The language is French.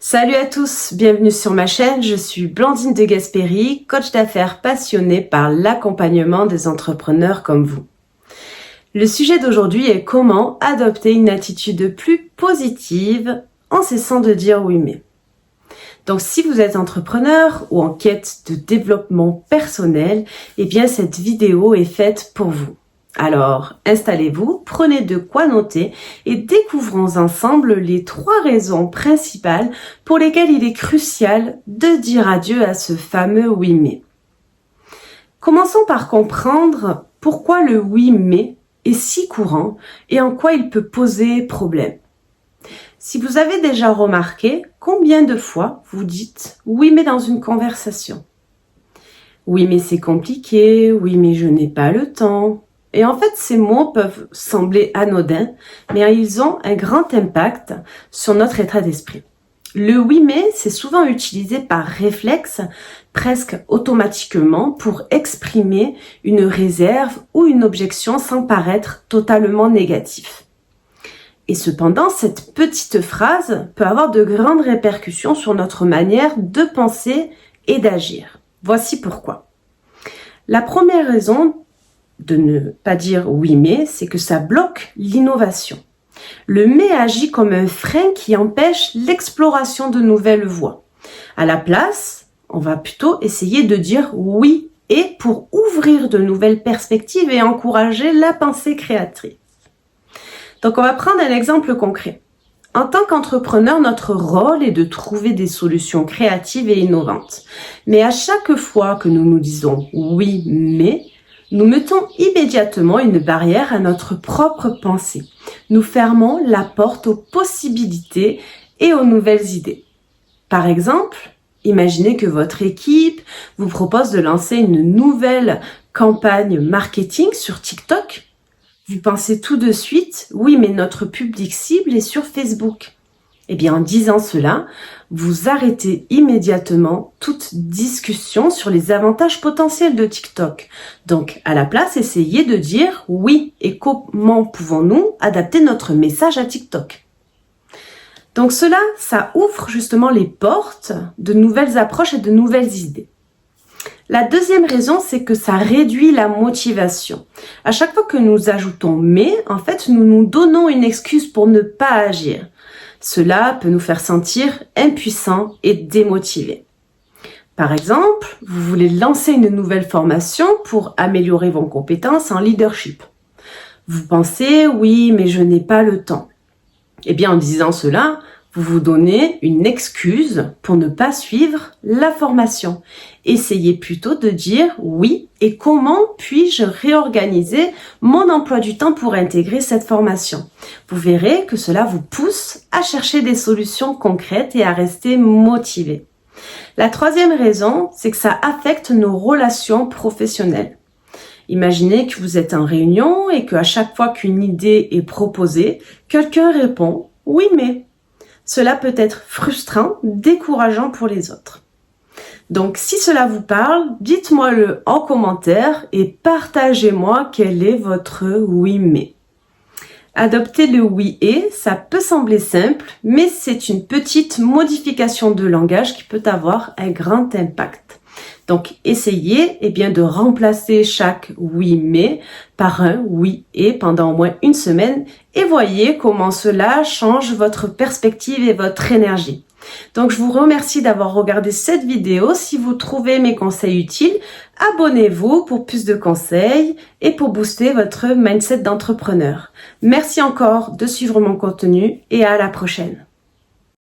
Salut à tous, bienvenue sur ma chaîne, je suis Blandine de Gasperi, coach d'affaires passionnée par l'accompagnement des entrepreneurs comme vous. Le sujet d'aujourd'hui est comment adopter une attitude plus positive en cessant de dire oui mais. Donc si vous êtes entrepreneur ou en quête de développement personnel, eh bien cette vidéo est faite pour vous. Alors, installez-vous, prenez de quoi noter et découvrons ensemble les 3 raisons principales pour lesquelles il est crucial de dire adieu à ce fameux oui mais. Commençons par comprendre pourquoi le oui mais est si courant et en quoi il peut poser problème. Si vous avez déjà remarqué, combien de fois vous dites oui mais dans une conversation? Oui mais c'est compliqué, oui mais je n'ai pas le temps. Et en fait, ces mots peuvent sembler anodins, mais ils ont un grand impact sur notre état d'esprit. Le oui mais, c'est souvent utilisé par réflexe, presque automatiquement, pour exprimer une réserve ou une objection sans paraître totalement négatif. Et cependant, cette petite phrase peut avoir de grandes répercussions sur notre manière de penser et d'agir. Voici pourquoi. La première raison de ne pas dire oui mais, c'est que ça bloque l'innovation. Le mais agit comme un frein qui empêche l'exploration de nouvelles voies. À la place, on va plutôt essayer de dire oui et pour ouvrir de nouvelles perspectives et encourager la pensée créatrice. Donc on va prendre un exemple concret. En tant qu'entrepreneur, notre rôle est de trouver des solutions créatives et innovantes. Mais à chaque fois que nous nous disons oui mais, nous mettons immédiatement une barrière à notre propre pensée. Nous fermons la porte aux possibilités et aux nouvelles idées. Par exemple, imaginez que votre équipe vous propose de lancer une nouvelle campagne marketing sur TikTok. Vous pensez tout de suite, oui, mais notre public cible est sur Facebook. Eh bien, en disant cela, vous arrêtez immédiatement toute discussion sur les avantages potentiels de TikTok. Donc, à la place, essayez de dire oui et comment pouvons-nous adapter notre message à TikTok. Donc cela, ça ouvre justement les portes de nouvelles approches et de nouvelles idées. La deuxième raison, c'est que ça réduit la motivation. À chaque fois que nous ajoutons mais, en fait, nous nous donnons une excuse pour ne pas agir. Cela peut nous faire sentir impuissants et démotivés. Par exemple, vous voulez lancer une nouvelle formation pour améliorer vos compétences en leadership. Vous pensez, oui, mais je n'ai pas le temps. Eh bien, en disant cela, vous vous donnez une excuse pour ne pas suivre la formation. Essayez plutôt de dire oui et comment puis-je réorganiser mon emploi du temps pour intégrer cette formation. Vous verrez que cela vous pousse à chercher des solutions concrètes et à rester motivé. La troisième raison, c'est que ça affecte nos relations professionnelles. Imaginez que vous êtes en réunion et qu'à chaque fois qu'une idée est proposée, quelqu'un répond « oui mais ». Cela peut être frustrant, décourageant pour les autres. Donc, si cela vous parle, dites-moi-le en commentaire et partagez-moi quel est votre oui mais. Adopter le oui et, ça peut sembler simple, mais c'est une petite modification de langage qui peut avoir un grand impact. Donc, essayez de remplacer chaque oui mais par un oui et pendant au moins une semaine et voyez comment cela change votre perspective et votre énergie. Donc, je vous remercie d'avoir regardé cette vidéo. Si vous trouvez mes conseils utiles, abonnez-vous pour plus de conseils et pour booster votre mindset d'entrepreneur. Merci encore de suivre mon contenu et à la prochaine.